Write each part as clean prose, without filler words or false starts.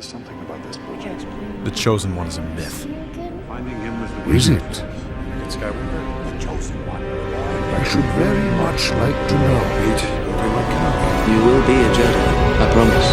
There's something about this boy. The Chosen One is a myth. Finding him was the Is it? Anakin Skywalker, the Chosen One. I should very much like to know. Wait, Obi-Wan Kenobi. You will be a Jedi, I promise.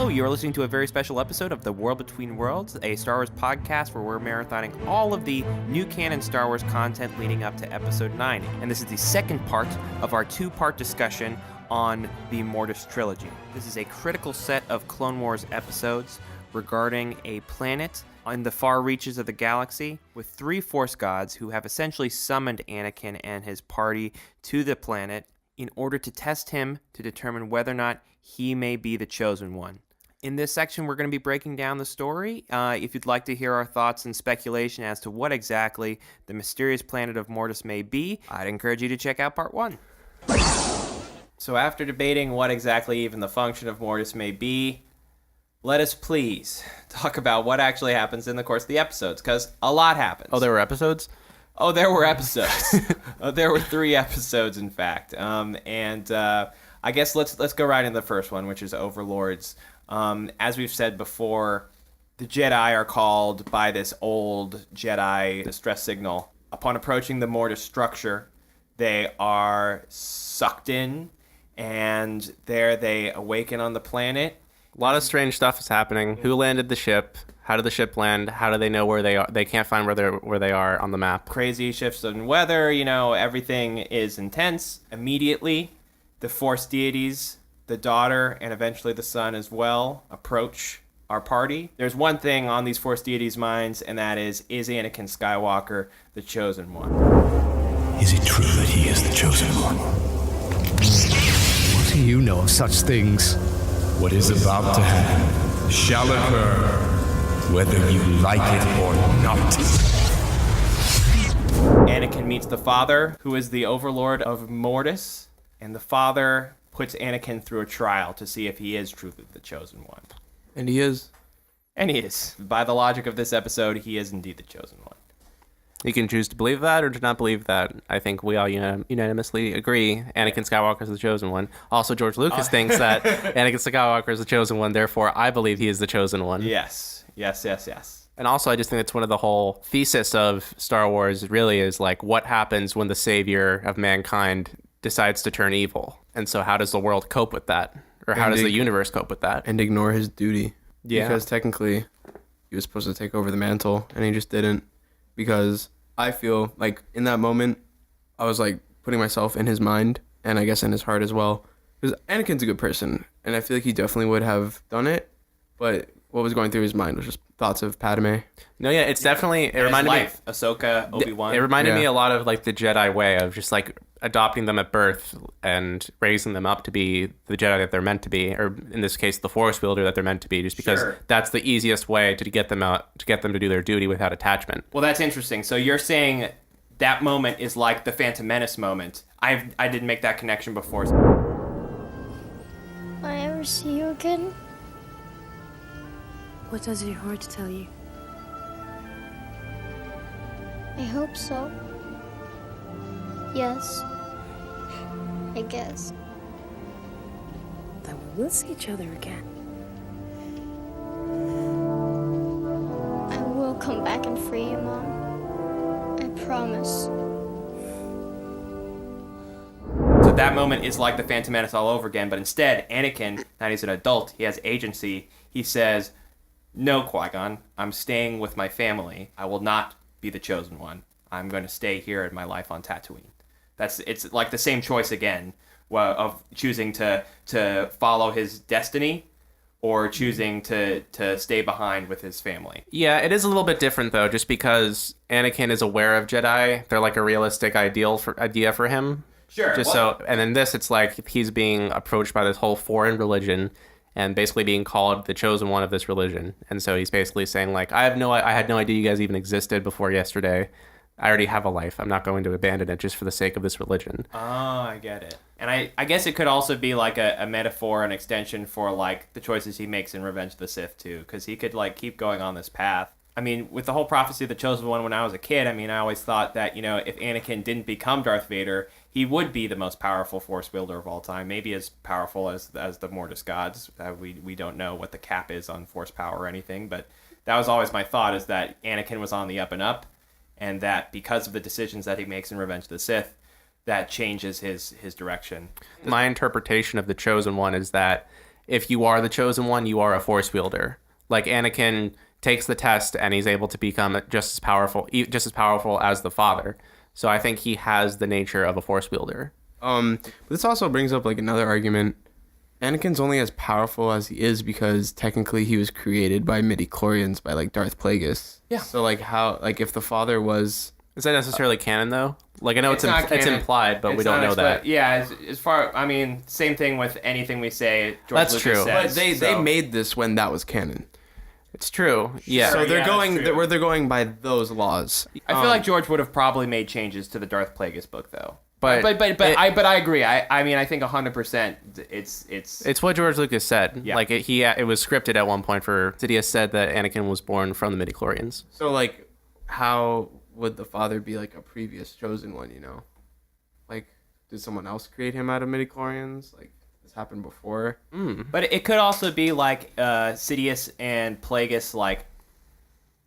You're listening to a very special episode of The World Between Worlds, a Star Wars podcast where we're marathoning all of the new canon Star Wars content leading up to Episode 9. And this is the second part of our two-part discussion on the Mortis Trilogy. This is a critical set of Clone Wars episodes regarding a planet in the far reaches of the galaxy with three Force gods who have essentially summoned Anakin and his party to the planet in order to test him to determine whether or not he may be the Chosen One. In this section, we're going to be breaking down the story. If you'd like to hear our thoughts and speculation as to what exactly the mysterious planet of Mortis may be, I'd encourage you to check out part 1. So after debating what exactly even the function of Mortis may be, let us please talk about what actually happens in the course of the episodes, because a lot happens. Oh, there were episodes? Oh, there were episodes. There were 3 episodes, in fact. I guess let's go right into the first one, which is Overlords. As we've said before, the Jedi are called by this old Jedi distress signal. Upon approaching the Mortis structure, they are sucked in, and there they awaken on the planet. A lot of strange stuff is happening. Who landed the ship? How did the ship land? How do they know where they are? They can't find where they are on the map. Crazy shifts in weather, everything is intense. Immediately, the Force deities, the daughter, and eventually the son as well, approach our party. There's one thing on these Force deities' minds, and that is Anakin Skywalker the Chosen One? Is it true that he is the Chosen One? What do you know of such things? What is about to happen shall occur, whether you like it or not. Anakin meets the father, who is the overlord of Mortis, and the father puts Anakin through a trial to see if he is truly the Chosen One. And he is. And he is. By the logic of this episode, he is indeed the Chosen One. You can choose to believe that or to not believe that. I think we all unanimously agree Anakin Skywalker is the Chosen One. Also, George Lucas thinks that Anakin Skywalker is the Chosen One, therefore I believe he is the Chosen One. Yes. And also, I just think it's one of the whole thesis of Star Wars really is like what happens when the savior of mankind decides to turn evil. And so how does the world cope with that? Or how does the universe cope with that? And ignore his duty. Yeah. Because technically, he was supposed to take over the mantle, and he just didn't. Because I feel like in that moment, I was like putting myself in his mind, and I guess in his heart as well. Because Anakin's a good person, and I feel like he definitely would have done it. But what was going through his mind was just thoughts of Padme. No, yeah, it's definitely, it reminded me, Ahsoka, Obi-Wan. it reminded me a lot of like the Jedi way of just like adopting them at birth and raising them up to be the Jedi that they're meant to be, or in this case, the Force wielder that they're meant to be, just because that's the easiest way to get them out, to get them to do their duty without attachment. Well, that's interesting. So you're saying that moment is like the Phantom Menace moment. I didn't make that connection before. Will I ever see you again? What does your heart tell you? I hope so. Yes. I guess. Then we will see each other again. I will come back and free you, Mom. I promise. So that moment is like the Phantom Menace all over again, but instead, Anakin, now he's an adult, he has agency. He says, "No, Qui-Gon, I'm staying with my family. I will not be the Chosen One. I'm going to stay here in my life on Tatooine." It's like the same choice again of choosing to follow his destiny or choosing to stay behind with his family. Yeah, it is a little bit different though, just because Anakin is aware of Jedi. They're like a realistic idea for him. Sure. And in this, it's like he's being approached by this whole foreign religion and basically being called the chosen one of this religion. And so he's basically saying like, I had no idea you guys even existed before yesterday. I already have a life. I'm not going to abandon it just for the sake of this religion. Oh, I get it. And I guess it could also be like a metaphor, an extension for like the choices he makes in Revenge of the Sith too, because he could like keep going on this path. I mean, with the whole prophecy of the Chosen One when I was a kid, I mean, I always thought that, if Anakin didn't become Darth Vader, he would be the most powerful Force wielder of all time, maybe as powerful as the Mortis gods. We don't know what the cap is on Force power or anything, but that was always my thought, is that Anakin was on the up and up, and that because of the decisions that he makes in Revenge of the Sith, that changes his direction. My interpretation of the Chosen One is that if you are the Chosen One, you are a Force wielder. Like Anakin takes the test and he's able to become just as powerful as the father. So I think he has the nature of a Force wielder. This also brings up like another argument. Anakin's only as powerful as he is because technically he was created by midi-chlorians by like Darth Plagueis. Yeah. So like how, like if the father was... Is that necessarily canon though? Like I know it's canon. implied, but we don't know that. Yeah, as far, I mean, same thing with anything we say. George That's Lucas true. says, But they made this when that was canon. It's true. Yeah. So they're yeah, going that's true. they're going by those laws. I feel like George would have probably made changes to the Darth Plagueis book though. But I agree. I mean, I think 100%. It's what George Lucas said. Yeah. Like it was scripted at one point for Sidious said that Anakin was born from the midi-chlorians. So like how would the father be like a previous chosen one, Like did someone else create him out of midi-chlorians? Like this happened before? But it could also be like Sidious and Plagueis like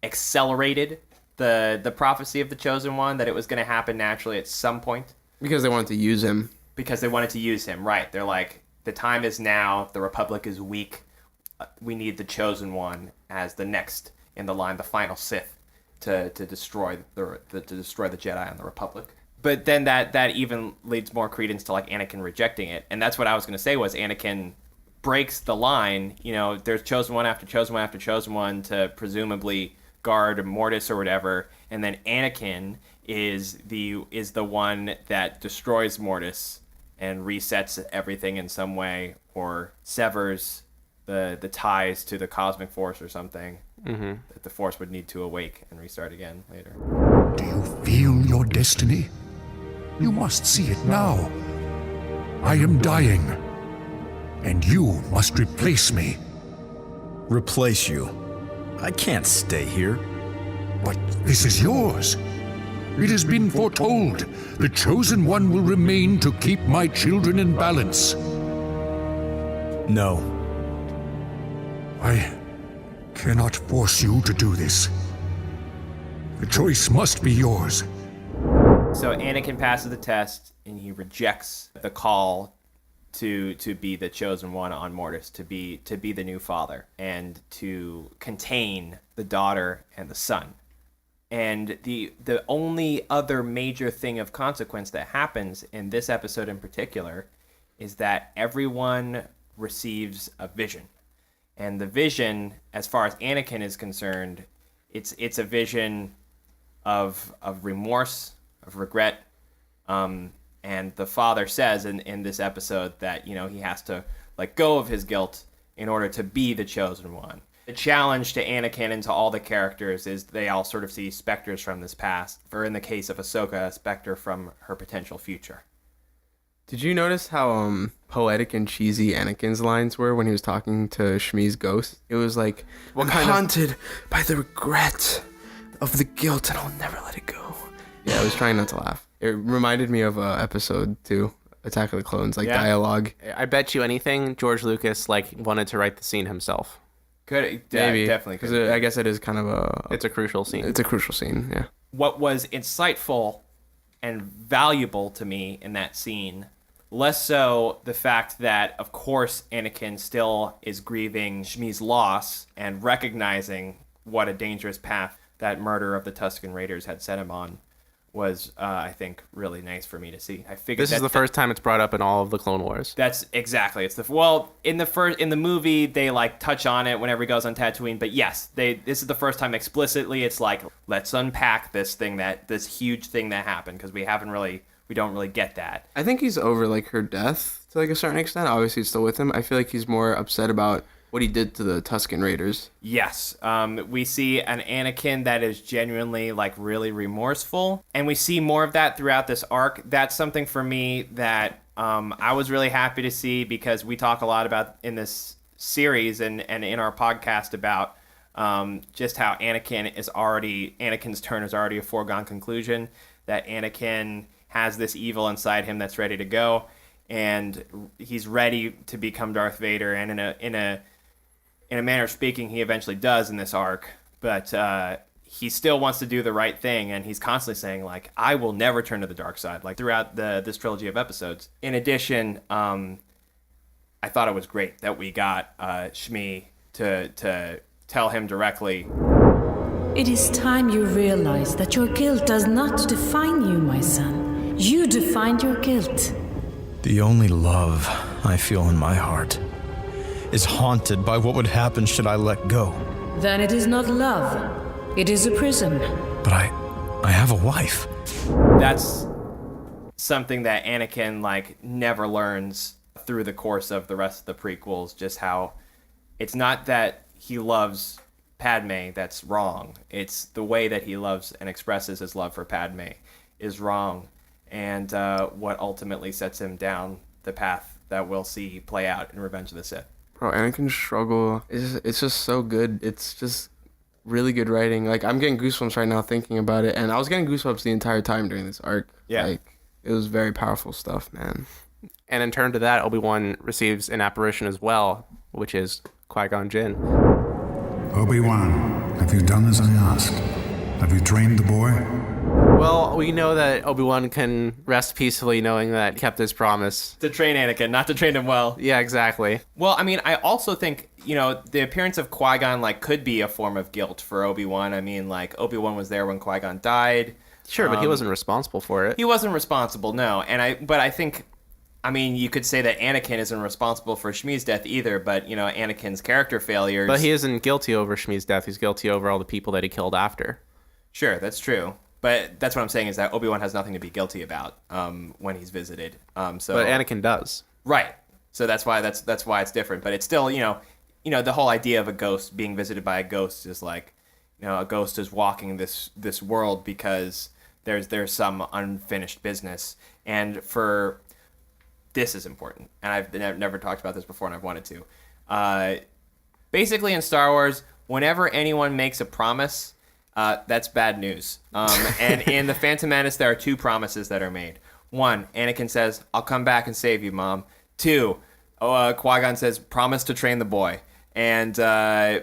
accelerated the prophecy of the Chosen One, that it was going to happen naturally at some point. Because they wanted to use him. Because they wanted to use him, right. They're like, the time is now, the Republic is weak, we need the Chosen One as the next in the line, the final Sith, to destroy the Jedi and the Republic. But then that even leads more credence to like Anakin rejecting it. And that's what I was going to say, was Anakin breaks the line. There's Chosen One after Chosen One after Chosen One to presumably guard Mortis or whatever, and then Anakin is the one that destroys Mortis and resets everything in some way, or severs the ties to the cosmic force or something, that the force would need to awake and restart again later. Do you feel your destiny? You must see it now. I am dying, and you must replace me. Replace you? I can't stay here. But this is yours. It has been foretold. The Chosen One will remain to keep my children in balance. No. I cannot force you to do this. The choice must be yours. So Anakin passes the test, and he rejects the call to be the Chosen One on Mortis, to be the new father, and to contain the daughter and the son. And the only other major thing of consequence that happens in this episode in particular is that everyone receives a vision. And the vision, as far as Anakin is concerned, it's a vision of remorse, of regret. And the father says in this episode that, he has to let go of his guilt in order to be the Chosen One. The challenge to Anakin and to all the characters is they all sort of see specters from this past, or in the case of Ahsoka, a specter from her potential future. Did you notice how poetic and cheesy Anakin's lines were when he was talking to Shmi's ghost? It was like, I'm haunted by the regret of the guilt, and I'll never let it go. Yeah, I was trying not to laugh. It reminded me of episode 2, Attack of the Clones, dialogue. I bet you anything George Lucas wanted to write the scene himself. Maybe. Definitely. Because I guess it is kind of It's a crucial scene. It's a crucial scene, yeah. What was insightful and valuable to me in that scene, less so the fact that, of course, Anakin still is grieving Shmi's loss and recognizing what a dangerous path that murder of the Tusken Raiders had set him on, was I think really nice for me to see. I figured This is the first time it's brought up in all of the Clone Wars. That's exactly. It's in the movie they like touch on it whenever he goes on Tatooine, but yes, this is the first time explicitly it's like, let's unpack this huge thing that happened, because we don't really get that. I think he's over like her death to like a certain extent. Obviously, it's still with him. I feel like he's more upset about what he did to the Tusken Raiders. Yes, we see an Anakin that is genuinely like really remorseful, and we see more of that throughout this arc. That's something for me that I was really happy to see, because we talk a lot about in this series and in our podcast about just how Anakin's turn is already a foregone conclusion, that Anakin has this evil inside him that's ready to go, and he's ready to become Darth Vader, and in a manner of speaking, he eventually does in this arc, but he still wants to do the right thing, and he's constantly saying, like, I will never turn to the dark side, like, throughout this trilogy of episodes. In addition, I thought it was great that we got Shmi to tell him directly, It is time you realize that your guilt does not define you, my son. You define your guilt. The only love I feel in my heart is haunted by what would happen should I let go. Then it is not love. It is a prison. But I have a wife. That's something that Anakin like never learns through the course of the rest of the prequels, just how it's not that he loves Padme that's wrong. It's the way that he loves and expresses his love for Padme is wrong, and what ultimately sets him down the path that we'll see play out in Revenge of the Sith. Bro, Anakin's struggle it's just so good. It's just really good writing. Like, I'm getting goosebumps right now thinking about it, and I was getting goosebumps the entire time during this arc. Yeah. Like, it was very powerful stuff, man. And in turn to that, Obi-Wan receives an apparition as well, which is Qui-Gon Jinn. Obi-Wan, have you done as I asked? Have you trained the boy? Well, we know that Obi-Wan can rest peacefully knowing that he kept his promise. To train Anakin, not to train him well. Yeah, exactly. Well, I mean, I also think, the appearance of Qui-Gon, like, could be a form of guilt for Obi-Wan. I mean, like, Obi-Wan was there when Qui-Gon died. Sure, but he wasn't responsible for it. He wasn't responsible, no. But I think, I mean, you could say that Anakin isn't responsible for Shmi's death either, but, Anakin's character failures... But he isn't guilty over Shmi's death. He's guilty over all the people that he killed after. Sure, that's true. But that's what I'm saying, is that Obi-Wan has nothing to be guilty about when he's visited. But Anakin does. Right. So that's why it's different. But it's still, the whole idea of a ghost being visited by a ghost is like, a ghost is walking this world because there's some unfinished business. And this is important. And I've never talked about this before, and I've wanted to. Basically, in Star Wars, whenever anyone makes a promise, that's bad news. And in The Phantom Menace, there are two promises that are made. One, Anakin says, I'll come back and save you, Mom. Two, Qui-Gon says, promise to train the boy. And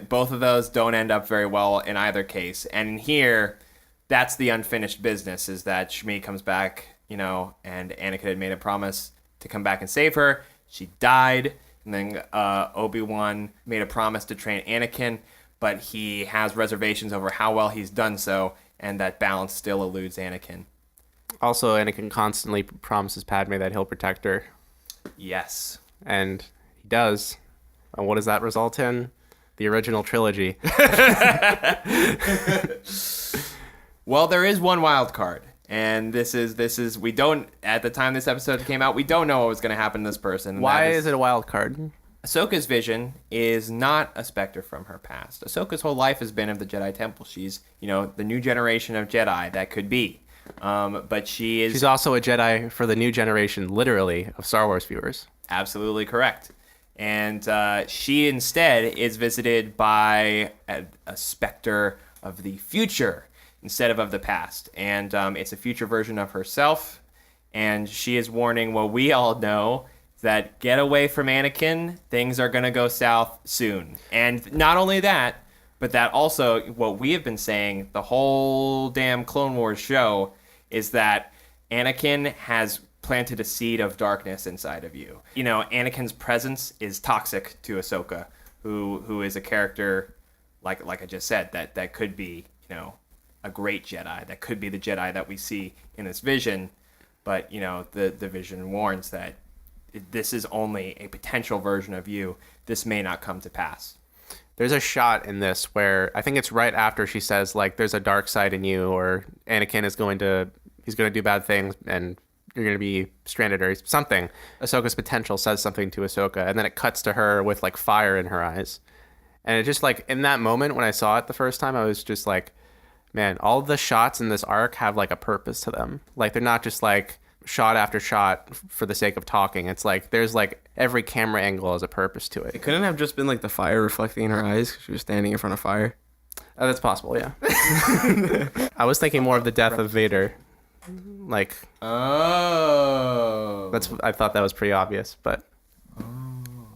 both of those don't end up very well in either case. And here, that's the unfinished business, is that Shmi comes back, and Anakin had made a promise to come back and save her. She died. And then Obi-Wan made a promise to train Anakin, but he has reservations over how well he's done so, and that balance still eludes Anakin. Also, Anakin constantly promises Padme that he'll protect her. Yes. And he does. And what does that result in? The original trilogy. Well, there is one wild card. And this is we don't, at the time this episode came out, we don't know what was going to happen to this person. Why is it a wild card? Ahsoka's vision is not a specter from her past. Ahsoka's whole life has been of the Jedi Temple. She's, the new generation of Jedi that could be. But she's also a Jedi for the new generation, literally, of Star Wars viewers. Absolutely correct. And she instead is visited by a specter of the future instead of the past. And it's a future version of herself. And she is warning what we all know, that get away from Anakin, things are going to go south soon. And not only that, but that also, what we have been saying the whole damn Clone Wars show, is that Anakin has planted a seed of darkness inside of you. Anakin's presence is toxic to Ahsoka, who is a character, like I just said, that could be, a great Jedi, that could be the Jedi that we see in this vision. But, the vision warns that this is only a potential version of you. This may not come to pass. There's a shot in this where I think it's right after she says, like, there's a dark side in you, or Anakin is going to do bad things and you're going to be stranded or something. Ahsoka's potential says something to Ahsoka, and then it cuts to her with, like, fire in her eyes. And it just, like, in that moment when I saw it the first time, I was just like, man, all the shots in this arc have, like, a purpose to them. Like, they're not just, like, shot after shot for the sake of talking. It's like there's, like, every camera angle has a purpose to it. It couldn't have just been, like, the fire reflecting in her eyes because she was standing in front of fire. That's possible, yeah. I was thinking more of the death of Vader. Like, I thought that was pretty obvious, but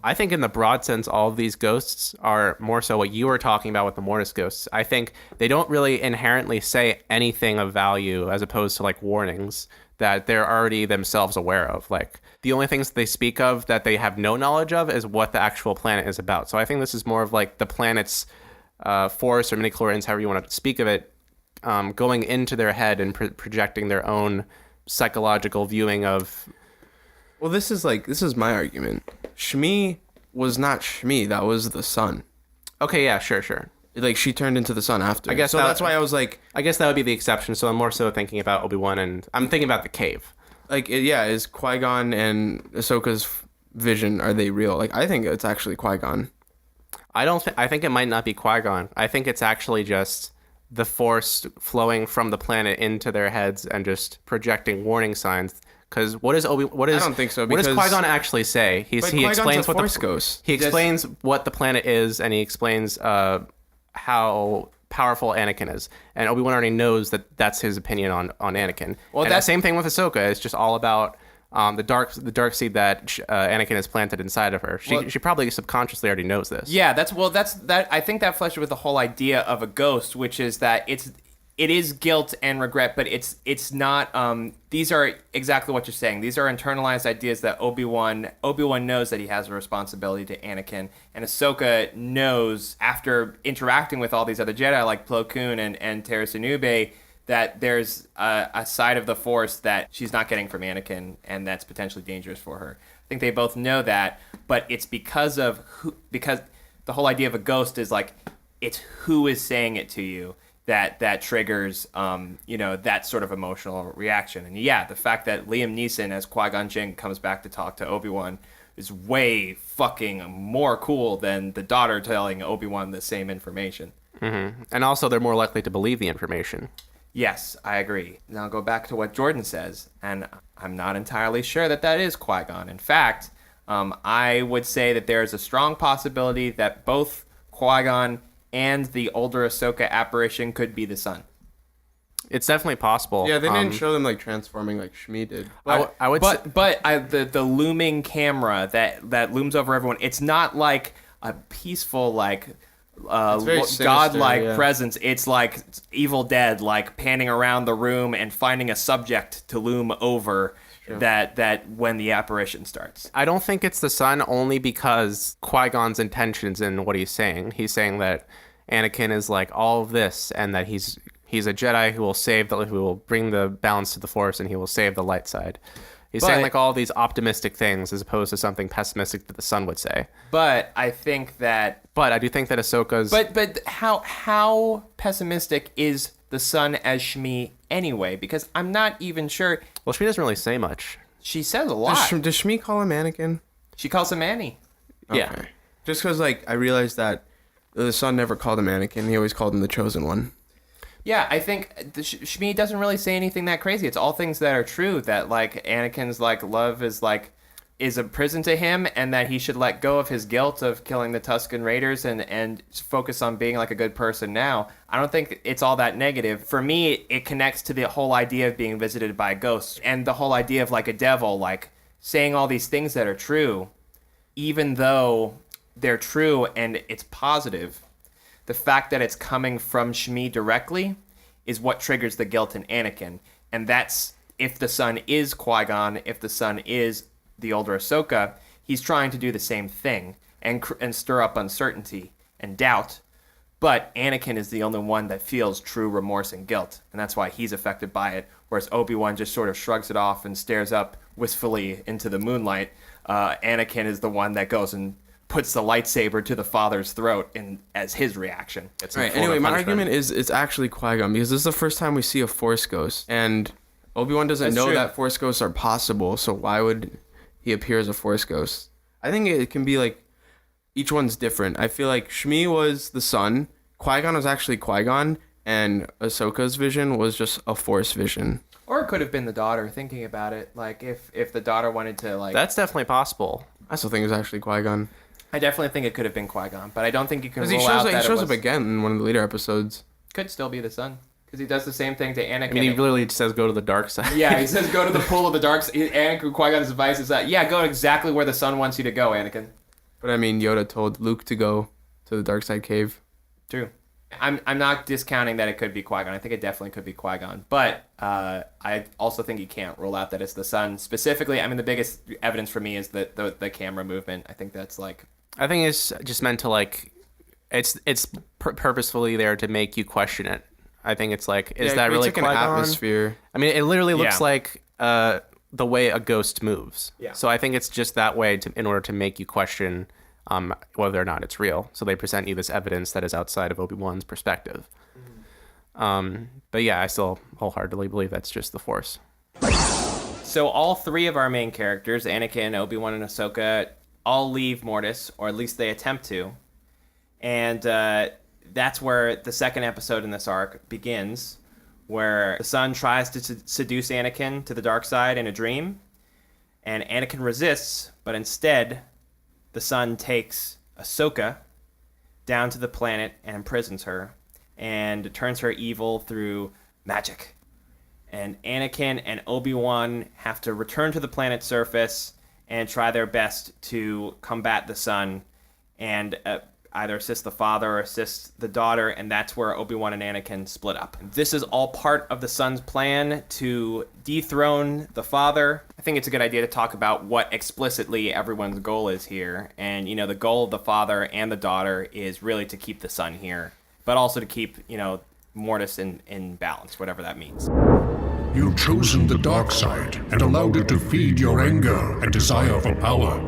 I think in the broad sense, all of these ghosts are more so what you were talking about with the Mortis ghosts. I think they don't really inherently say anything of value as opposed to, like, warnings that they're already themselves aware of. Like, the only things they speak of that they have no knowledge of is what the actual planet is about. So I think this is more of, like, the planet's force or midichlorians, however you want to speak of it, going into their head and projecting their own psychological viewing of... Well, this is my argument. Shmi was not Shmi. That was the sun. Okay, yeah, sure. Like, she turned into the sun after. I guess that's why I was like... I guess that would be the exception. So I'm more so thinking about Obi-Wan, and I'm thinking about the cave. Like, is Qui-Gon and Ahsoka's vision, are they real? Like, I think it's actually Qui-Gon. I think it might not be Qui-Gon. I think it's actually just the Force flowing from the planet into their heads and just projecting warning signs. Because I don't think so. What does Qui-Gon actually say? He explains what the ghost. He explains what the planet is, and he explains how powerful Anakin is. And Obi-Wan already knows that that's his opinion on Anakin. Well, and the same thing with Ahsoka. It's just all about the dark seed that Anakin has planted inside of her. She probably subconsciously already knows this. Yeah, that's that. I think that fleshes with the whole idea of a ghost, which is that it is guilt and regret, but it's not. These are exactly what you're saying. These are internalized ideas that Obi-Wan knows that he has a responsibility to Anakin, and Ahsoka knows after interacting with all these other Jedi like Plo Koon and Terrace Anube that there's a side of the Force that she's not getting from Anakin, and that's potentially dangerous for her. I think they both know that, but it's because the whole idea of a ghost is like it's who is saying it to you. That triggers, that sort of emotional reaction. And yeah, the fact that Liam Neeson as Qui-Gon Jinn comes back to talk to Obi-Wan is way fucking more cool than the daughter telling Obi-Wan the same information. Mm-hmm. And also, they're more likely to believe the information. Yes, I agree. Now go back to what Jordan says, and I'm not entirely sure that is Qui-Gon. In fact, I would say that there is a strong possibility that both Qui-Gon and the older Ahsoka apparition could be the sun. It's definitely possible. Yeah, they didn't show them, like, transforming like Shmi did. But the looming camera that looms over everyone, it's not like a peaceful, like, godlike presence. It's like Evil Dead, like panning around the room and finding a subject to loom over. That when the apparition starts. I don't think it's the sun, only because Qui-Gon's intentions in what he's saying. He's saying that Anakin is like all of this, and that he's a Jedi who will bring the balance to the Force, and he will save the light side. He's saying like all these optimistic things as opposed to something pessimistic that the sun would say. But I think that. But I do think that Ahsoka's. But how pessimistic is the sun as Shmi anyway? Because I'm not even sure. Well, Shmi doesn't really say much. She says a lot. Does Shmi call him Anakin? She calls him Annie. Okay. Yeah. Just because, like, I realized that the son never called him Anakin. He always called him the Chosen One. Yeah, I think Shmi doesn't really say anything that crazy. It's all things that are true. That, like, Anakin's, like, love is a prison to him, and that he should let go of his guilt of killing the Tusken Raiders and focus on being, like, a good person now. I don't think it's all that negative. For me, it connects to the whole idea of being visited by ghosts and the whole idea of, like, a devil, like, saying all these things that are true, even though they're true and it's positive. The fact that it's coming from Shmi directly is what triggers the guilt in Anakin. And that's if the son is Qui-Gon, if the son is the older Ahsoka, he's trying to do the same thing and stir up uncertainty and doubt. But Anakin is the only one that feels true remorse and guilt, and that's why he's affected by it, whereas Obi-Wan just sort of shrugs it off and stares up wistfully into the moonlight. Anakin is the one that goes and puts the lightsaber to the father's throat as his reaction. Right. Anyway, my argument is it's actually Qui-Gon, because this is the first time we see a Force ghost, and Obi-Wan doesn't know that Force ghosts are possible, so why would he appear as a Force ghost? I think it can be like each one's different. I feel like Shmi was the son, Qui-Gon was actually Qui-Gon, and Ahsoka's vision was just a Force vision. Or it could have been the daughter, thinking about it. Like, if the daughter wanted to, like... That's definitely possible. I still think it was actually Qui-Gon. I definitely think it could have been Qui-Gon, but I don't think you can rule out that he shows up again in one of the later episodes. Could still be the son, because he does the same thing to Anakin. I mean, he literally says, go to the dark side. Yeah, he says, go to the pool of the dark side. Anakin, Qui-Gon's advice is that, go exactly where the sun wants you to go, Anakin. But I mean, Yoda told Luke to go to the dark side cave. True. I'm not discounting that it could be Qui-Gon. I think it definitely could be Qui-Gon. But I also think you can't rule out that it's the son. Specifically, I mean, the biggest evidence for me is the camera movement. I think that's like... I think it's just meant to, like... It's purposefully there to make you question it. I think it's like, is that really Qui-Gon? An atmosphere. I mean, it literally looks like the way a ghost moves. Yeah. So I think it's just that way in order to make you question... whether or not it's real. So they present you this evidence that is outside of Obi-Wan's perspective. But yeah, I still wholeheartedly believe that's just the Force. So all three of our main characters, Anakin, Obi-Wan, and Ahsoka, all leave Mortis, or at least they attempt to. And that's where the second episode in this arc begins, where the son tries to seduce Anakin to the dark side in a dream, and Anakin resists, but instead... the son takes Ahsoka down to the planet and imprisons her and turns her evil through magic. And Anakin and Obi-Wan have to return to the planet's surface and try their best to combat the son and either assist the father or assist the daughter, and that's where Obi-Wan and Anakin split up. This is all part of the son's plan to dethrone the father. I think it's a good idea to talk about what explicitly everyone's goal is here. And, the goal of the father and the daughter is really to keep the son here, but also to keep, Mortis in balance, whatever that means. You've chosen the dark side and allowed it to feed your anger and desire for power.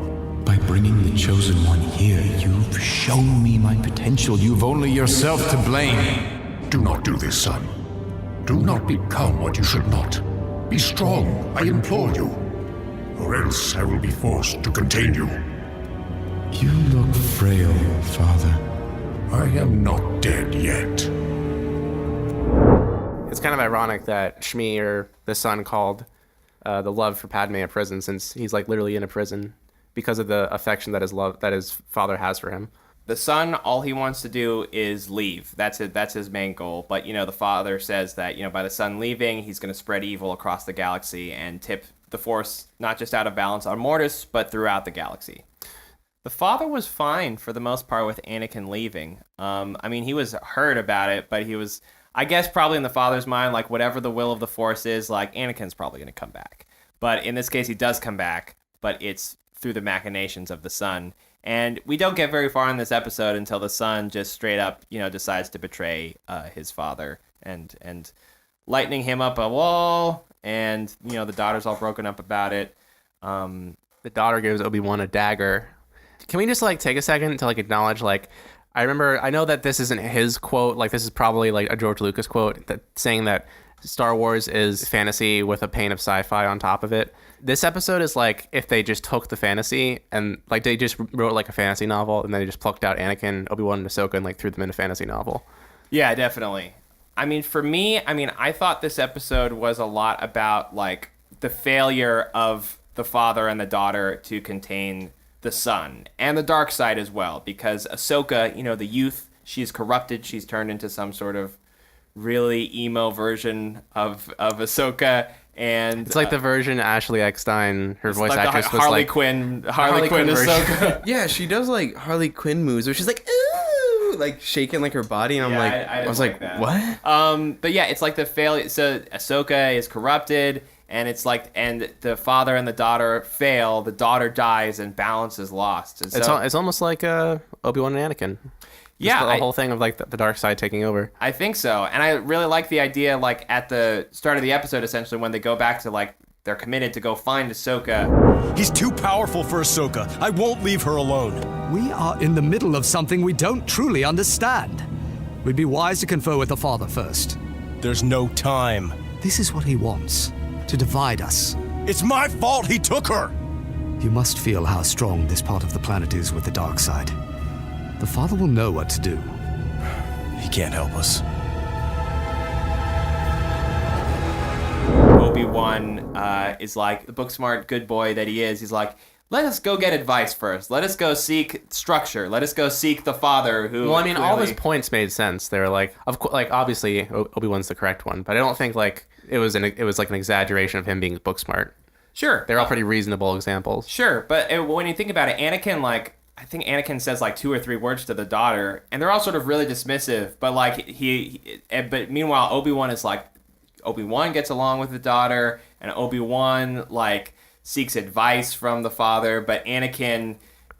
By bringing the Chosen One here, you've shown me my potential. You've only yourself to blame. Do not do this, son. Do not become what you should not. Be strong, I implore you. Or else I will be forced to contain you. You look frail, Father. I am not dead yet. It's kind of ironic that Shmi, or the son, called the love for Padme a prison, since he's like literally in a prison because of the affection that his father has for him. The son, all he wants to do is leave. That's it. That's his main goal. But, the father says that, by the son leaving, he's going to spread evil across the galaxy and tip the Force not just out of balance on Mortis, but throughout the galaxy. The father was fine for the most part with Anakin leaving. He was hurt about it, but he was, I guess, probably in the father's mind, like, whatever the will of the Force is, like, Anakin's probably going to come back. But in this case, he does come back, but it's through the machinations of the son. And we don't get very far in this episode until the son just straight up, decides to betray his father and lightning him up a wall. And, the daughter's all broken up about it. The daughter gives Obi-Wan a dagger. Can we just take a second to acknowledge I know that this isn't his quote. This is probably a George Lucas quote saying that Star Wars is fantasy with a paint of sci-fi on top of it. This episode is if they just took the fantasy and they just wrote a fantasy novel and then they just plucked out Anakin, Obi-Wan, and Ahsoka and threw them in a fantasy novel. Yeah, definitely. For me, I thought this episode was a lot about the failure of the father and the daughter to contain the son and the dark side as well, because Ahsoka, the youth, she's corrupted. She's turned into some sort of really emo version of Ahsoka, and it's the version Ashley Eckstein, her voice actress, was Harley Quinn Ahsoka. Yeah, she does Harley Quinn moves where she's ooh, shaking her body, and I was like, what? But yeah, it's the failure. So Ahsoka is corrupted, and it's and the father and the daughter fail. The daughter dies, and balance is lost. And so, it's almost like Obi-Wan and Anakin. Yeah, the whole thing of like the dark side taking over. I think so. And I really like the idea, like at the start of the episode, essentially, when they go back to like, they're committed to go find Ahsoka. He's too powerful for Ahsoka. I won't leave her alone. We are in the middle of something we don't truly understand. We'd be wise to confer with the father first. There's no time. This is what he wants, to divide us. It's my fault he took her. You must feel how strong this part of the planet is with the dark side. The father will know what to do. He can't help us. Obi-Wan is like the book smart good boy that he is. He's like, let us go get advice first. Let us go seek structure. Let us go seek the father who. Well, I mean, all his points made sense. They were like, of course, like obviously Obi-Wan's the correct one, but I don't think like it was like an exaggeration of him being book smart. Sure, they're all pretty reasonable examples. Sure, but when you think about it, Anakin, like, I think Anakin says like 2 or 3 words to the daughter, and they're all sort of really dismissive. But like but meanwhile, Obi-Wan is like, Obi-Wan gets along with the daughter, and Obi-Wan like seeks advice from the father, but Anakin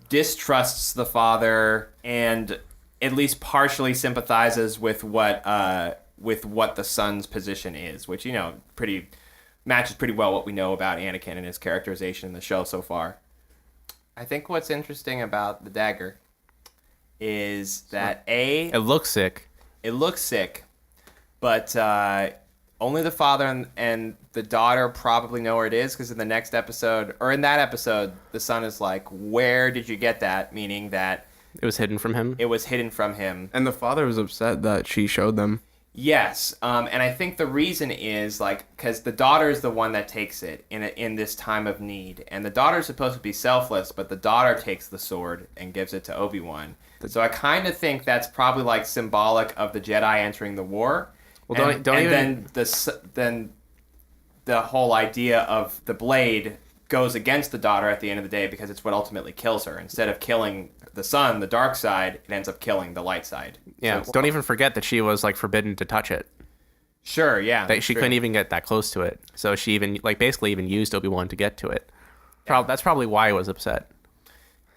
distrusts the father and at least partially sympathizes with what the son's position is, which, you know, matches pretty well what we know about Anakin and his characterization in the show so far. I think what's interesting about the dagger is that it looks sick. It looks sick, but only the father and the daughter probably know where it is, because in the next episode, or in that episode, the son is like, where did you get that? Meaning that it was hidden from him. It was hidden from him. And the father was upset that she showed them. Yes, and I think the reason is like because the daughter is the one that takes it in this time of need, and the daughter is supposed to be selfless, but the daughter takes the sword and gives it to Obi-Wan. So I kind of think that's probably like symbolic of the Jedi entering the war. Well, then the whole idea of the blade goes against the daughter at the end of the day, because it's what ultimately kills her. Instead of killing the son, the dark side, it ends up killing the light side. Yeah, so don't even forget that she was like forbidden to touch it. Sure, yeah. That she couldn't even get that close to it. So she even like basically even used Obi-Wan to get to it. That's probably why he was upset.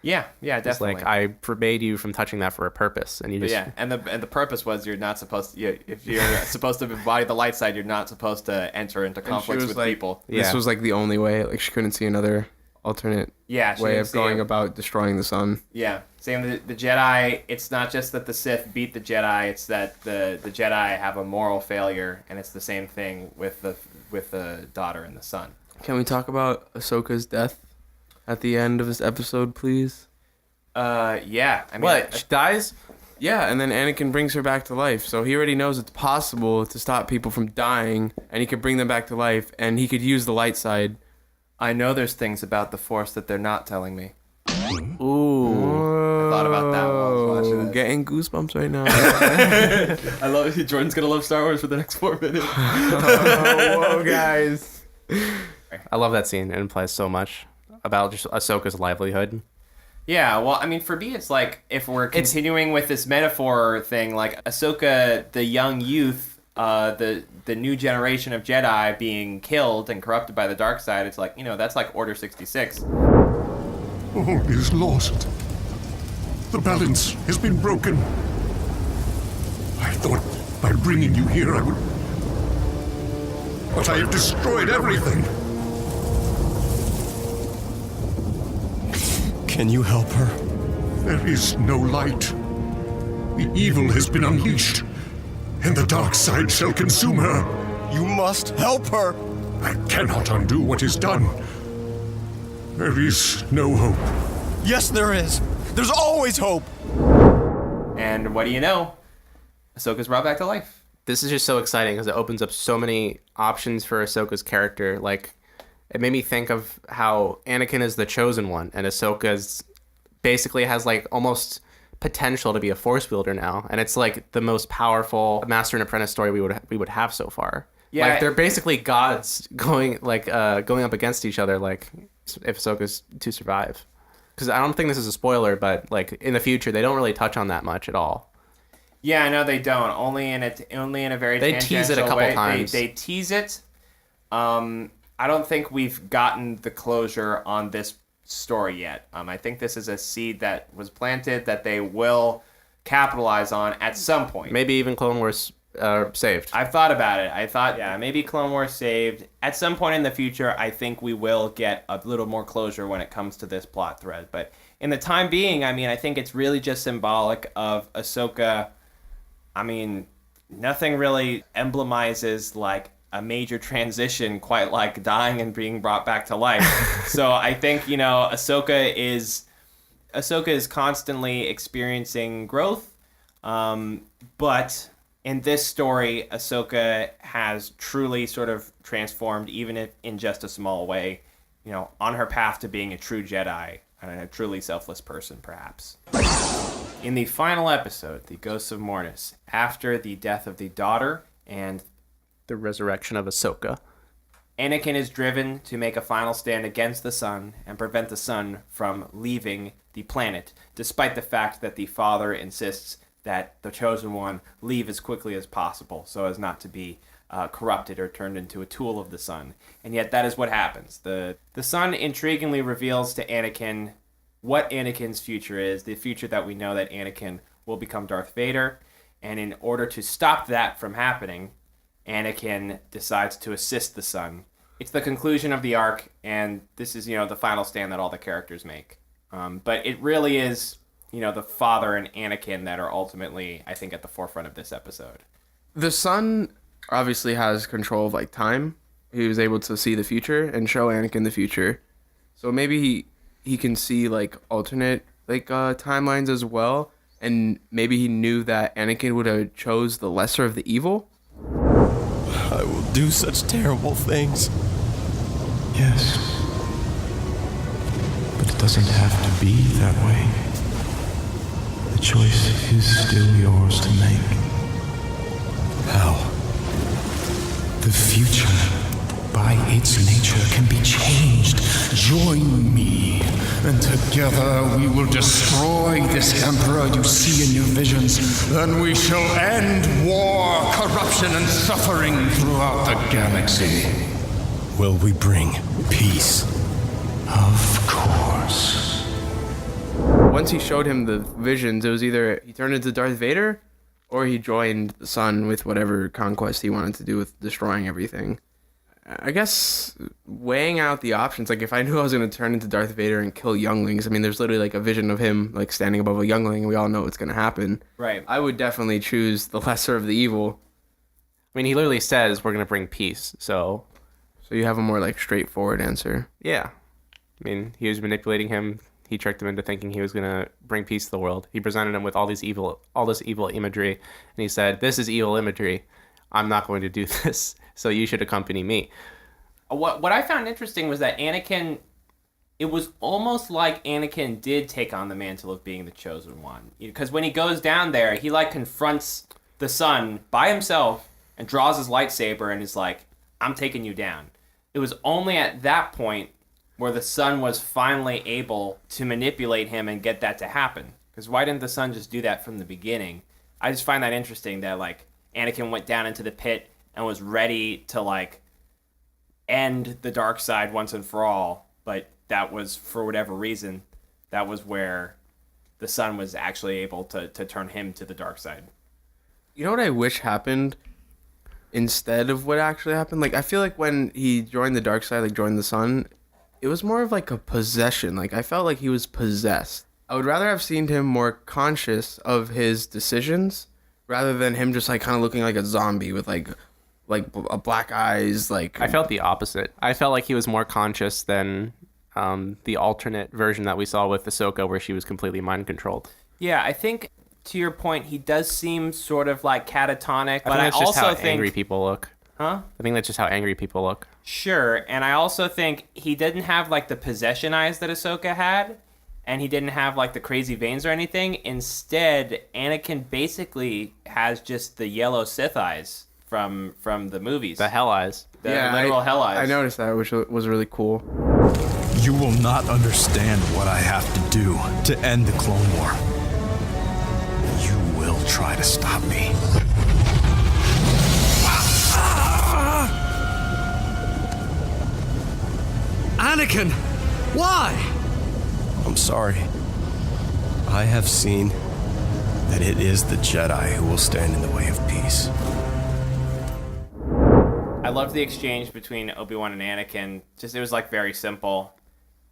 Yeah, definitely. It's like, I forbade you from touching that for a purpose, and you just and the purpose was you're not supposed to. If you're supposed to embody the light side, you're not supposed to enter into conflicts with people. This was like the only way. Like she couldn't see another alternate way of going about destroying the sun. Yeah, same the Jedi. It's not just that the Sith beat the Jedi; it's that the Jedi have a moral failure, and it's the same thing with the daughter and the son. Can we talk about Ahsoka's death at the end of this episode, please? Yeah. I mean, what? She dies? Yeah, and then Anakin brings her back to life. So he already knows it's possible to stop people from dying, and he could bring them back to life, and he could use the light side. I know there's things about the Force that they're not telling me. Ooh. I thought about that while I was watching this. Getting goosebumps right now. I love it. Jordan's gonna love Star Wars for the next 4 minutes. Whoa, guys. I love that scene. It implies so much about just Ahsoka's livelihood. Yeah, well, I mean, for me, it's like, if we're continuing with this metaphor thing, like Ahsoka, the young youth, the new generation of Jedi being killed and corrupted by the dark side, it's like, you know, that's like Order 66. All is lost. The balance has been broken. I thought by bringing you here I would... But I have destroyed everything. Can you help her? There is no light. The evil has been unleashed, and the dark side shall consume her. You must help her. I cannot undo what is done. There is no hope. Yes, there is. There's always hope. And what do you know? Ahsoka's brought back to life. This is just so exciting because it opens up so many options for Ahsoka's character. Like, it made me think of how Anakin is the chosen one, and Ahsoka's basically has like almost potential to be a Force wielder now, and it's like the most powerful master and apprentice story we would have so far. Yeah, like they're basically gods going up against each other. Like, if Ahsoka's to survive, because I don't think this is a spoiler, but like in the future they don't really touch on that much at all. Yeah, I know they don't. Only in a very they tease it a couple times. They tease it. I don't think we've gotten the closure on this story yet. I think this is a seed that was planted that they will capitalize on at some point. Maybe even Clone Wars saved. I've thought about it. I thought, yeah, maybe Clone Wars saved. At some point in the future, I think we will get a little more closure when it comes to this plot thread. But in the time being, I mean, I think it's really just symbolic of Ahsoka. I mean, nothing really emblemizes like a major transition quite like dying and being brought back to life. So I think, you know, Ahsoka is constantly experiencing growth. But in this story, Ahsoka has truly sort of transformed, even if in just a small way, you know, on her path to being a true Jedi and a truly selfless person, perhaps. In the final episode, The Ghosts of Mortis, after the death of the daughter and the resurrection of Ahsoka, Anakin is driven to make a final stand against the sun and prevent the sun from leaving the planet, despite the fact that the father insists that the Chosen One leave as quickly as possible so as not to be corrupted or turned into a tool of the sun. And yet that is what happens. The sun intriguingly reveals to Anakin what Anakin's future is, the future that we know that Anakin will become Darth Vader. And in order to stop that from happening, Anakin decides to assist the sun. It's the conclusion of the arc, and this is, you know, the final stand that all the characters make. But it really is, you know, the father and Anakin that are ultimately, I think, at the forefront of this episode. The sun obviously has control of like time. He was able to see the future and show Anakin the future. So maybe he can see like alternate like timelines as well. And maybe he knew that Anakin would have chose the lesser of the evil. I will do such terrible things. Yes. But it doesn't have to be that way. The choice is still yours to make. How? The future, by its nature, can be changed. Join me, and together we will destroy this Emperor you see in your visions. Then we shall end war, corruption, and suffering throughout the galaxy. Will we bring peace? Of course. Once he showed him the visions, it was either he turned into Darth Vader or he joined the sun with whatever conquest he wanted to do with destroying everything. I guess weighing out the options, like if I knew I was going to turn into Darth Vader and kill younglings, I mean, there's literally like a vision of him like standing above a youngling and we all know what's going to happen. Right. I would definitely choose the lesser of the evil. I mean, he literally says we're going to bring peace, so you have a more like straightforward answer. yeah. I mean, he was manipulating him. He tricked him into thinking he was going to bring peace to the world. He presented him with all this evil imagery, and he said, "This is evil imagery. I'm not going to do this, so you should accompany me." What I found interesting was that Anakin, it was almost like Anakin did take on the mantle of being the Chosen One. Because when he goes down there, he like confronts the sun by himself and draws his lightsaber and is like, "I'm taking you down." It was only at that point where the sun was finally able to manipulate him and get that to happen. Because why didn't the sun just do that from the beginning? I just find that interesting that like Anakin went down into the pit and was ready to like end the dark side once and for all, but that was, for whatever reason, that was where the sun was actually able to turn him to the dark side. You know what I wish happened instead of what actually happened? Like, I feel like when he joined the dark side, like joined the sun, it was more of like a possession. Like, I felt like he was possessed. I would rather have seen him more conscious of his decisions rather than him just like kind of looking like a zombie with like black eyes. Like, I felt the opposite. I felt like he was more conscious than the alternate version that we saw with Ahsoka, where she was completely mind controlled. Yeah, I think to your point, he does seem sort of like catatonic, but I think that's just also how think angry people look. Huh? I think that's just how angry people look. Sure, and I also think he didn't have like the possession eyes that Ahsoka had, and he didn't have like the crazy veins or anything. Instead, Anakin basically has just the yellow Sith eyes from the movies. The hell eyes. The literal hell eyes. I noticed that, which was really cool. You will not understand what I have to do to end the Clone War. You will try to stop me. Anakin! Why? I'm sorry. I have seen that it is the Jedi who will stand in the way of peace. I loved the exchange between Obi-Wan and Anakin. Just, it was like very simple.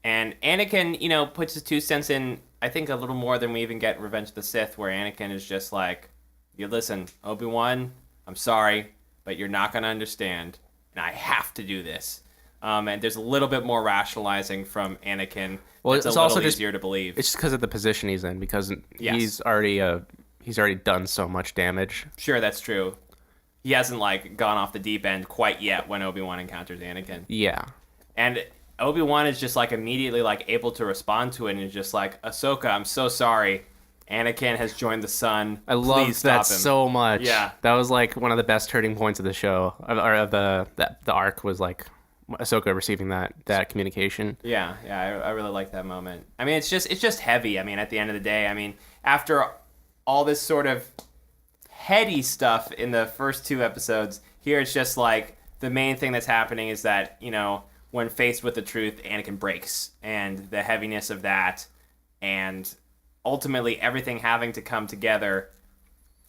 And Anakin, you know, puts his 2 cents in, I think, a little more than we even get in Revenge of the Sith, where Anakin is just like, you listen, Obi-Wan, I'm sorry, but you're not going to understand, and I have to do this. And there's a little bit more rationalizing from Anakin. Well, it's it's a also little just easier to believe. It's just because of the position he's in, because Yes. he's already done so much damage. Sure, that's true. He hasn't, like, gone off the deep end quite yet when Obi-Wan encounters Anakin. Yeah. And Obi-Wan is just, like, immediately, like, able to respond to it and is just like, Ahsoka, I'm so sorry. Anakin has joined the sun. I loved Please that stop him. so much. Yeah. That was, like, one of the best turning points of the show, or of the arc, was, like, Ahsoka receiving that communication. Yeah, I really like that moment. I mean, it's just heavy. I mean, at the end of the day, I mean, after all this sort of heady stuff in the first 2 episodes, here it's just like the main thing that's happening is that, you know, when faced with the truth, Anakin breaks, and the heaviness of that, and ultimately everything having to come together.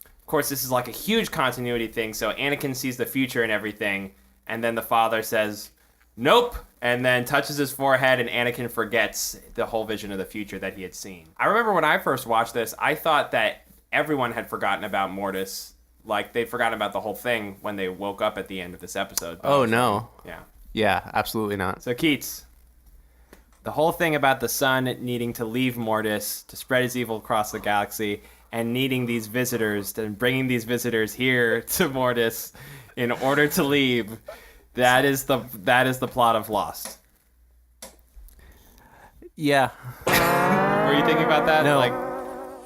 Of course, this is like a huge continuity thing, so Anakin sees the future and everything, and then the father says, nope, and then touches his forehead, and Anakin forgets the whole vision of the future that he had seen. I remember when I first watched this, I thought that everyone had forgotten about Mortis. Like, they'd forgotten about the whole thing when they woke up at the end of this episode. Oh, no. Yeah. Yeah, absolutely not. So, Keats, the whole thing about the sun needing to leave Mortis to spread his evil across the galaxy and needing these visitors and bringing these visitors here to Mortis in order to leave, that is the plot of Lost. Yeah. Were you thinking about that? No. Like,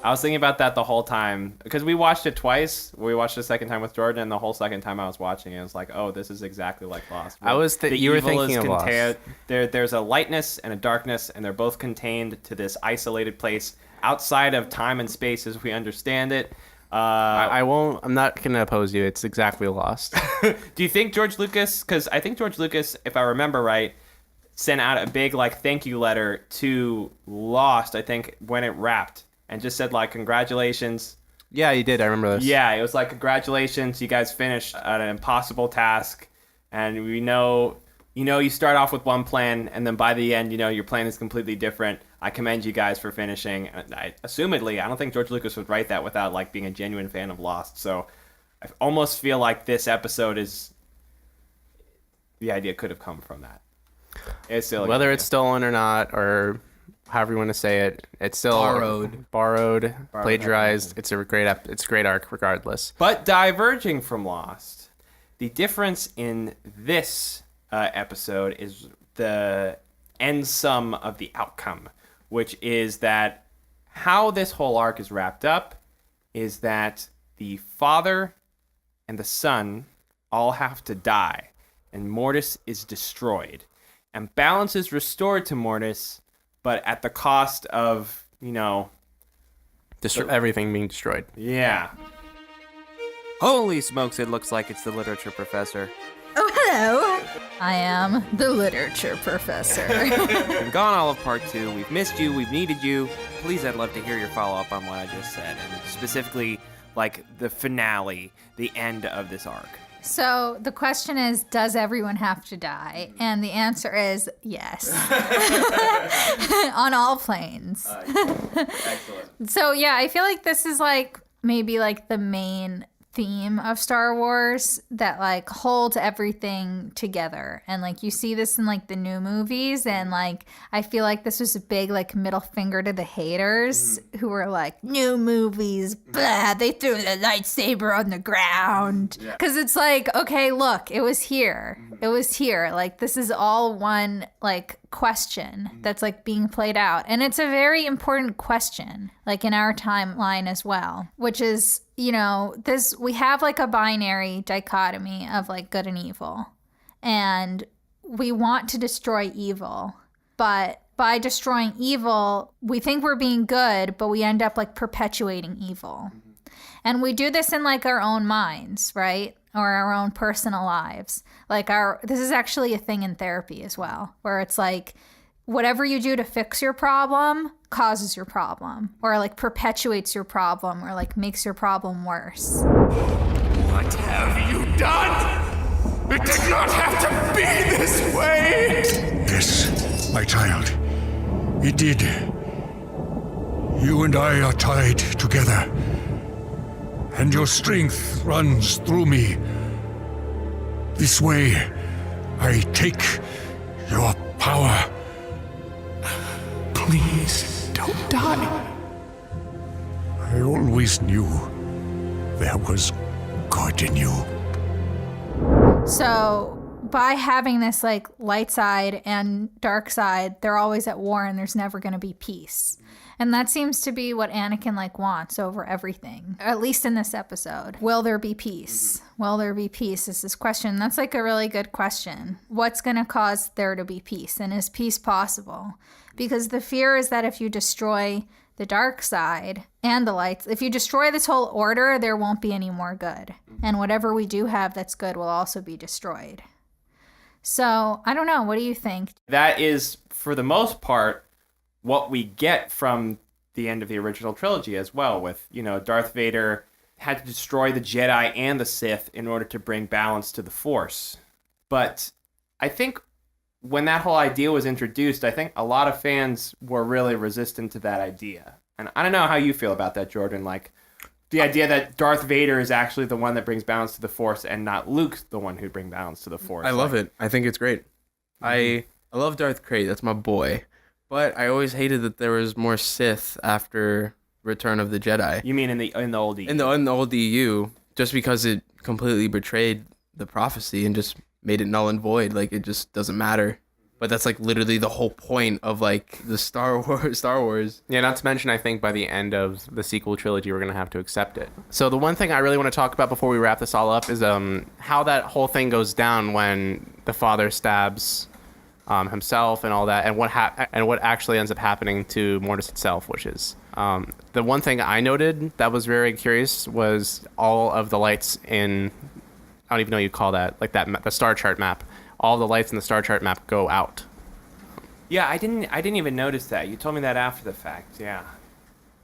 I was thinking about that the whole time because we watched it twice. We watched the second time with Jordan, and the whole second time I was watching it, I was like, "Oh, this is exactly like Lost." I was you were thinking of Lost. There's a lightness and a darkness, and they're both contained to this isolated place outside of time and space as we understand it. I'm not gonna oppose you. It's exactly Lost. Do you think George Lucas? Because I think George Lucas, if I remember right, sent out a big like thank you letter to Lost. I think when it wrapped. And just said, like, congratulations. Yeah, you did. I remember this. Yeah, it was like, congratulations. You guys finished an impossible task. And we know, you start off with one plan, and then by the end, your plan is completely different. I commend you guys for finishing. Assumedly, I don't think George Lucas would write that without, like, being a genuine fan of Lost. So I almost feel like this episode is... The idea could have come from that. It's still whether it's stolen or not, or... however you want to say it, it's still borrowed, plagiarized. It's a great arc regardless. But diverging from Lost, the difference in this episode is the end sum of the outcome, which is that how this whole arc is wrapped up is that the father and the son all have to die, and Mortis is destroyed, and balance is restored to Mortis, but at the cost of, everything being destroyed. Yeah. Holy smokes, it looks like it's the literature professor. Oh, hello. I am the literature professor. We've gone all of part 2. We've missed you. We've needed you. Please, I'd love to hear your follow-up on what I just said, and specifically, like, the finale, the end of this arc. So the question is, does everyone have to die? And the answer is yes. On all planes. Excellent. So yeah, I feel like this is like maybe like the main theme of Star Wars that like holds everything together. And like you see this in like the new movies, and like I feel like this was a big like middle finger to the haters who were like, new movies, blah, they threw the lightsaber on the ground. Because it's like, okay, look, it was here. It was here. Like this is all one like question that's like being played out, and it's a very important question like in our timeline as well, which is this we have like a binary dichotomy of like good and evil, and we want to destroy evil, but by destroying evil we think we're being good, but we end up like perpetuating evil. And we do this in like our own minds, right? Or our own personal lives. Like this is actually a thing in therapy as well, where it's like whatever you do to fix your problem causes your problem, or like perpetuates your problem, or like makes your problem worse. What have you done? It did not have to be this way! Yes, my child. It did. You and I are tied together, and your strength runs through me. This way, I take your power. Please, don't die. I always knew there was good in you. So by having this like light side and dark side, they're always at war and there's never going to be peace. And that seems to be what Anakin like wants over everything, at least in this episode. Will there be peace? Will there be peace is this question. That's like a really good question. What's going to cause there to be peace? And is peace possible? Because the fear is that if you destroy the dark side and the lights, if you destroy this whole order, there won't be any more good. And whatever we do have that's good will also be destroyed. So, I don't know. What do you think? That is, for the most part, what we get from the end of the original trilogy as well, with, you know, Darth Vader had to destroy the Jedi and the Sith in order to bring balance to the Force. But I think when that whole idea was introduced, I think a lot of fans were really resistant to that idea. And I don't know how you feel about that, Jordan. Like, the idea that Darth Vader is actually the one that brings balance to the Force and not Luke the one who brings balance to the Force. I love it. I think it's great. I love Darth Krayt. That's my boy. But I always hated that there was more Sith after Return of the Jedi. You mean in the old EU? In the old EU, just because it completely betrayed the prophecy and just made it null and void. Like, it just doesn't matter. But that's like literally the whole point of like the Star Wars. Yeah, not to mention, I think by the end of the sequel trilogy, we're going to have to accept it. So the one thing I really want to talk about before we wrap this all up is how that whole thing goes down when the father stabs himself and all that, and what actually ends up happening to Mortis itself, which is the one thing I noted that was very curious was all of the lights in, I don't even know what you call that, like that the star chart map. All the lights in the star chart map go out. Yeah, I didn't even notice that. You told me that after the fact. Yeah.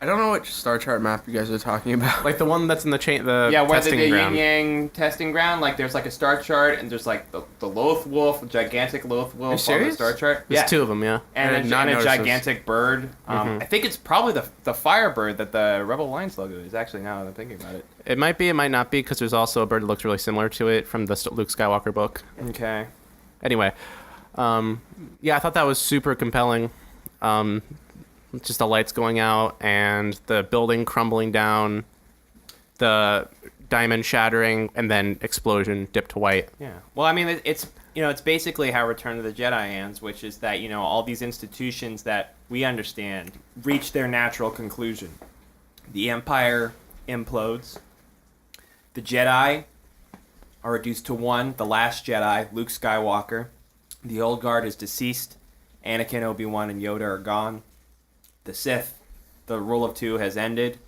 I don't know which star chart map you guys are talking about. Like the one that's in the where testing the ground. yin-yang testing ground, like there's like a star chart, and there's like the Loth Wolf, gigantic Loth Wolf on the star chart. There's two of them, yeah. And a gigantic bird. I think it's probably the Firebird that the Rebel Alliance logo is, actually, now that I'm thinking about it. It might be, it might not be, because there's also a bird that looks really similar to it from the Luke Skywalker book. Okay. Anyway, yeah, I thought that was super compelling. Just the lights going out and the building crumbling down, the diamond shattering, and then explosion, dipped to white. Yeah. Well, I mean, it's basically how Return of the Jedi ends, which is that, you know, all these institutions that we understand reach their natural conclusion. The Empire implodes. The Jedi are reduced to one, the last Jedi, Luke Skywalker. The Old Guard is deceased. Anakin, Obi-Wan, and Yoda are gone. The Sith, the rule of two has ended.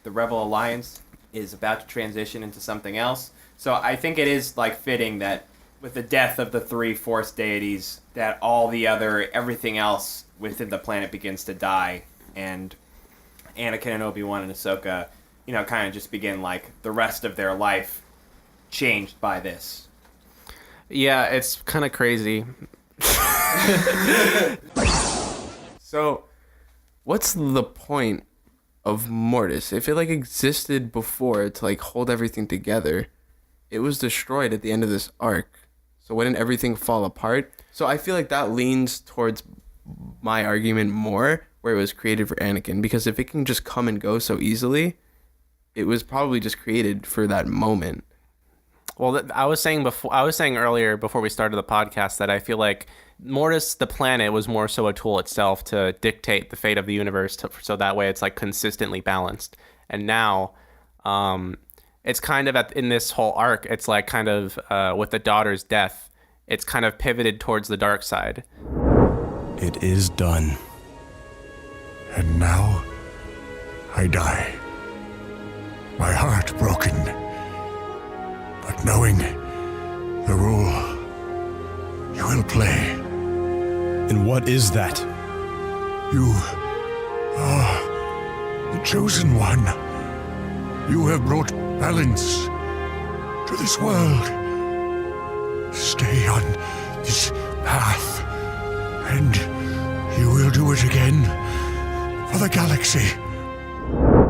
The Rebel Alliance is about to transition into something else. So I think it is like fitting that with the death of the three Force deities, that everything else within the planet begins to die, and Anakin and Obi-Wan and Ahsoka, you know, kind of just begin like the rest of their life changed by this. Yeah, it's kind of crazy. So, what's the point of Mortis? If it like existed before to like hold everything together, it was destroyed at the end of this arc. So wouldn't everything fall apart? So I feel like that leans towards my argument more, where it was created for Anakin, because if it can just come and go so easily, it was probably just created for that moment. Well, I was saying earlier before we started the podcast that I feel like Mortis, the planet, was more so a tool itself to dictate the fate of the universe, so that way it's like consistently balanced. And now, it's kind of in this whole arc, it's like kind of with the daughter's death, it's kind of pivoted towards the dark side. It is done. And now, I die. My heart broken. But knowing the role you will play And what is that? You are the chosen one. You have brought balance to this world. Stay on this path, and you will do it again for the galaxy.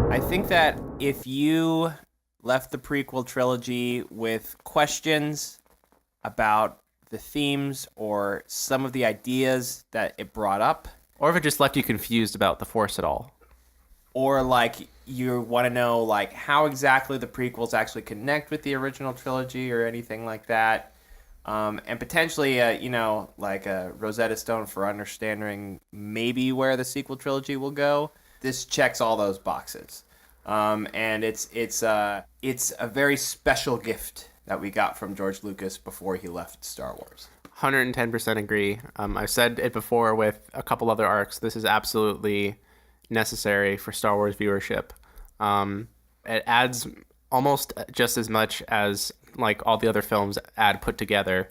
I think that if you left the prequel trilogy with questions about the themes or some of the ideas that it brought up, or if it just left you confused about the Force at all, or like you want to know like how exactly the prequels actually connect with the original trilogy or anything like that, and potentially like a Rosetta Stone for understanding maybe where the sequel trilogy will go, this checks all those boxes. And it's a very special gift that we got from George Lucas before he left Star Wars. 110% agree. I've said it before with a couple other arcs. This is absolutely necessary for Star Wars viewership. It adds almost just as much as like all the other films add put together.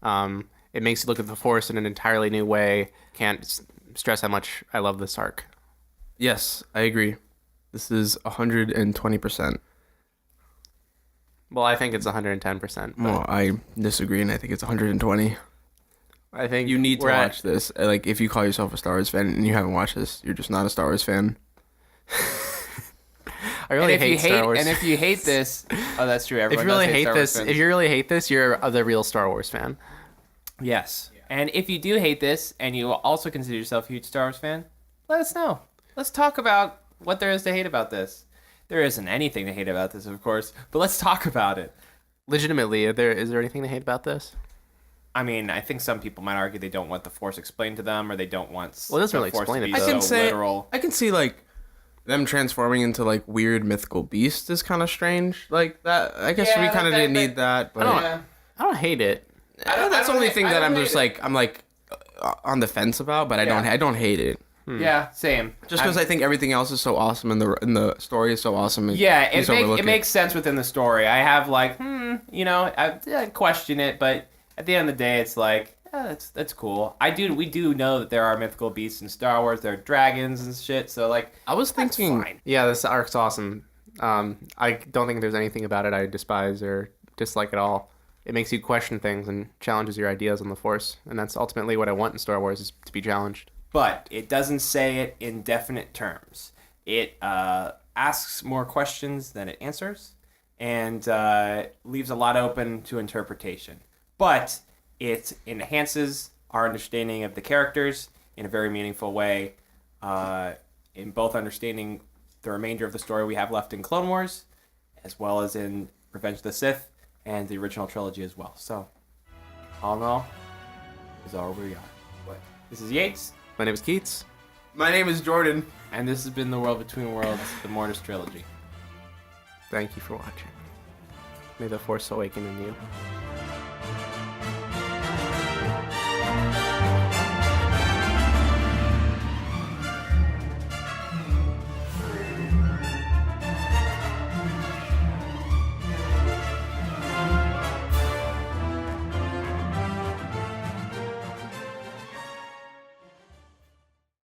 It makes you look at the Force in an entirely new way. Can't stress how much I love this arc. Yes, I agree. This is 120%. Well, I think it's 110%. Well, I disagree, and I think it's 120. I think you need to watch this. Like, if you call yourself a Star Wars fan and you haven't watched this, you're just not a Star Wars fan. I really hate Star Wars. And if you hate this, oh, that's true. Everyone if you really does hate hate Star this, Wars fans. if you really hate this, you're the real Star Wars fan. Yes. And if you do hate this and you also consider yourself a huge Star Wars fan, let us know. Let's talk about what there is to hate about this. There isn't anything to hate about this, of course, but let's talk about it. Legitimately, is there anything to hate about this? I mean, I think some people might argue they don't want the Force explained to them, or they don't want Well, it doesn't the really Force explain to it, be though. so literal. I can see, like, them transforming into, like, weird mythical beasts is kind of strange. Like, that, I guess we kind of didn't need that, but... I don't hate it. That's the only thing that I'm just, like, I'm, like, on the fence about, but I don't hate it. Yeah, same. Just because I think everything else is so awesome and the story is so awesome. It makes sense within the story. I have like, I question it, but at the end of the day, it's like, that's cool. We do know that there are mythical beasts in Star Wars. There are dragons and shit. So like, I was thinking, yeah, this arc's awesome. I don't think there's anything about it I despise or dislike at all. It makes you question things and challenges your ideas on the Force, and that's ultimately what I want in Star Wars, is to be challenged. But it doesn't say it in definite terms. It asks more questions than it answers, and leaves a lot open to interpretation. But it enhances our understanding of the characters in a very meaningful way, in both understanding the remainder of the story we have left in Clone Wars, as well as in Revenge of the Sith and the original trilogy as well. So, all in all, is all we got. This is Yates. My name is Keats. My name is Jordan. And this has been The World Between Worlds, the Mortis Trilogy. Thank you for watching. May the Force awaken in you.